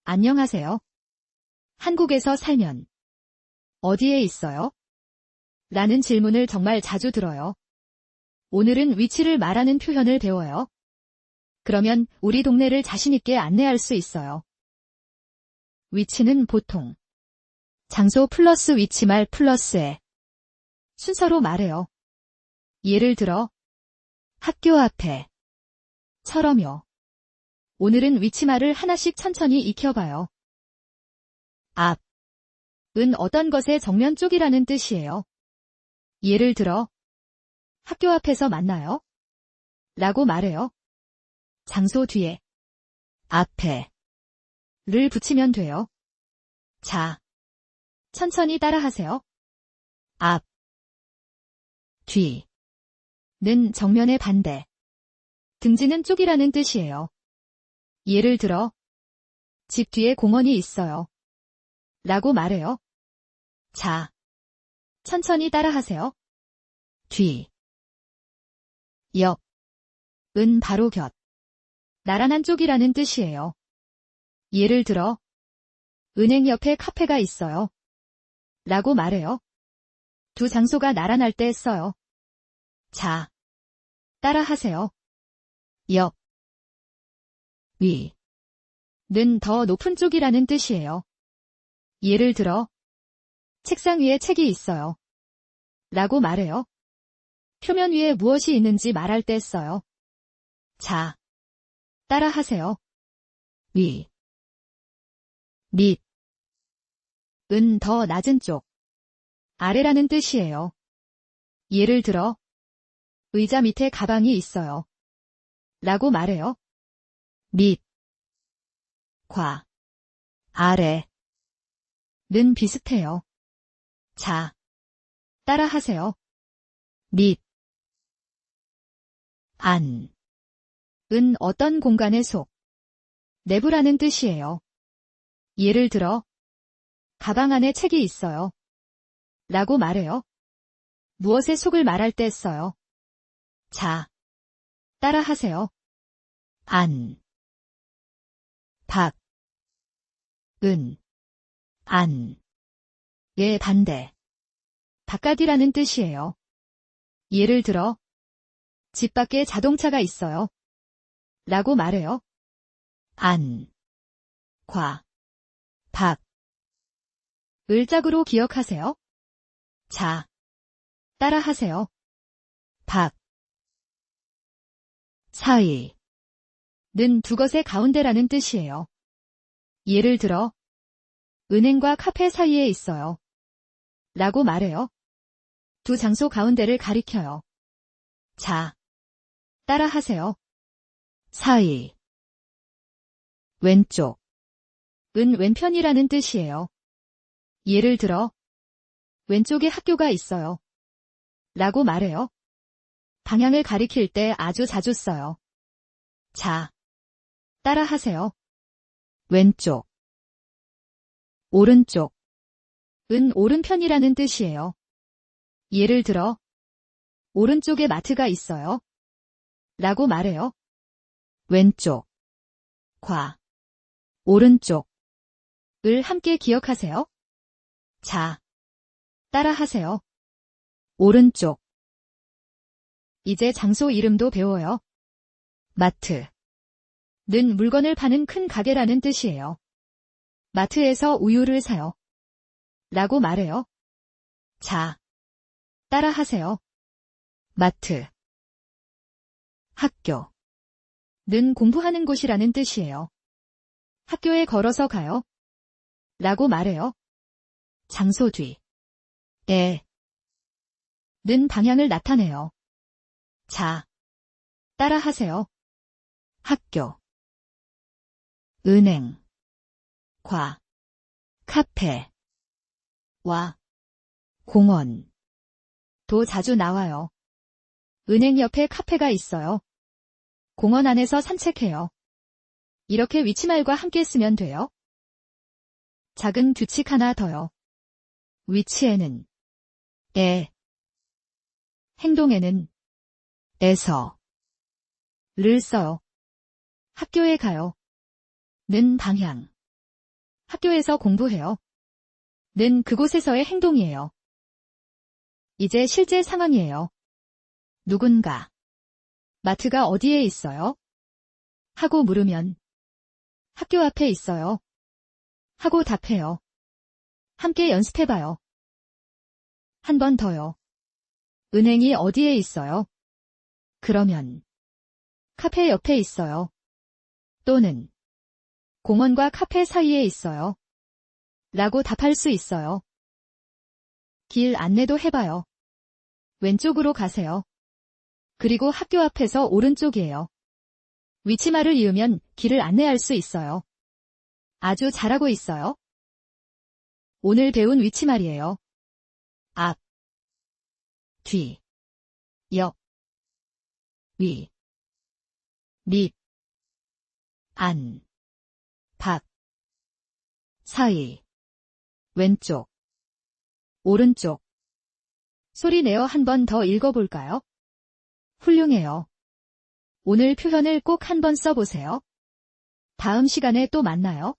안녕하세요. 한국에서 살면 어디에 있어요? 라는 질문을 정말 자주 들어요. 오늘은 위치를 말하는 표현을 배워요. 그러면 우리 동네를 자신있게 안내할 수 있어요. 위치는 보통 장소 플러스 위치말 플러스에 순서로 말해요. 예를 들어 학교 앞에 처럼요. 오늘은 위치말을 하나씩 천천히 익혀봐요. 앞은 어떤 것의 정면 쪽이라는 뜻이에요. 예를 들어 학교 앞에서 만나요. 라고 말해요. 장소 뒤에 앞에 를 붙이면 돼요. 자, 천천히 따라하세요. 앞, 뒤는 정면의 반대, 등지는 쪽이라는 뜻이에요. 예를 들어 집 뒤에 공원이 있어요. 라고 말해요. 자, 천천히 따라하세요. 뒤, 옆은 바로 곁, 나란한 쪽이라는 뜻이에요. 예를 들어 은행 옆에 카페가 있어요. 라고 말해요. 두 장소가 나란할 때 써요. 자, 따라하세요. 옆, 위는 더 높은 쪽이라는 뜻이에요. 예를 들어 책상 위에 책이 있어요. 라고 말해요. 표면 위에 무엇이 있는지 말할 때 써요. 자, 따라하세요. 위, 밑은 더 낮은 쪽, 아래라는 뜻이에요. 예를 들어 의자 밑에 가방이 있어요. 라고 말해요. 밑과 아래는 비슷해요. 자, 따라하세요. 밑, 안은 어떤 공간의 속, 내부라는 뜻이에요. 예를 들어 가방 안에 책이 있어요. 라고 말해요. 무엇의 속을 말할 때 써요. 자, 따라하세요. 안, 밖은 안의 반대, 바깥이라는 뜻이에요. 예를 들어 집 밖에 자동차가 있어요. 라고 말해요. 안과 밖을 짝으로 기억하세요. 자, 따라하세요. 밖, 사이는 두 것의 가운데라는 뜻이에요. 예를 들어 은행과 카페 사이에 있어요. 라고 말해요. 두 장소 가운데를 가리켜요. 자, 따라하세요. 사이, 왼쪽은 왼편이라는 뜻이에요. 예를 들어 왼쪽에 학교가 있어요. 라고 말해요. 방향을 가리킬 때 아주 자주 써요. 자, 따라하세요. 왼쪽, 오른쪽은 오른편이라는 뜻이에요. 예를 들어 오른쪽에 마트가 있어요. 라고 말해요. 왼쪽과 오른쪽을 함께 기억하세요. 자, 따라하세요. 오른쪽. 이제 장소 이름도 배워요. 마트는 물건을 파는 큰 가게라는 뜻이에요. 마트에서 우유를 사요. 라고 말해요. 자, 따라하세요. 마트. 학교는 공부하는 곳이라는 뜻이에요. 학교에 걸어서 가요. 라고 말해요. 장소 뒤에는 방향을 나타내요. 자, 따라하세요. 학교, 은행과 카페와 공원도 자주 나와요. 은행 옆에 카페가 있어요. 공원 안에서 산책해요. 이렇게 위치말과 함께 쓰면 돼요. 작은 규칙 하나 더요. 위치에는 행동에는 에서를 써요. 학교에 가요. 는 방향, 학교에서 공부해요. 는 그곳에서의 행동이에요. 이제 실제 상황이에요. 누군가 마트가 어디에 있어요? 하고 물으면 학교 앞에 있어요. 하고 답해요. 함께 연습해봐요. 한 번 더요. 은행이 어디에 있어요? 그러면 카페 옆에 있어요. 또는 공원과 카페 사이에 있어요. 라고 답할 수 있어요. 길 안내도 해봐요. 왼쪽으로 가세요. 그리고 학교 앞에서 오른쪽이에요. 위치말을 이으면 길을 안내할 수 있어요. 아주 잘하고 있어요. 오늘 배운 위치말이에요. 앞, 뒤, 옆, 위, 밑, 안, 밖, 사이, 왼쪽, 오른쪽. 소리 내어 한 번 더 읽어볼까요? 훌륭해요. 오늘 표현을 꼭 한 번 써보세요. 다음 시간에 또 만나요.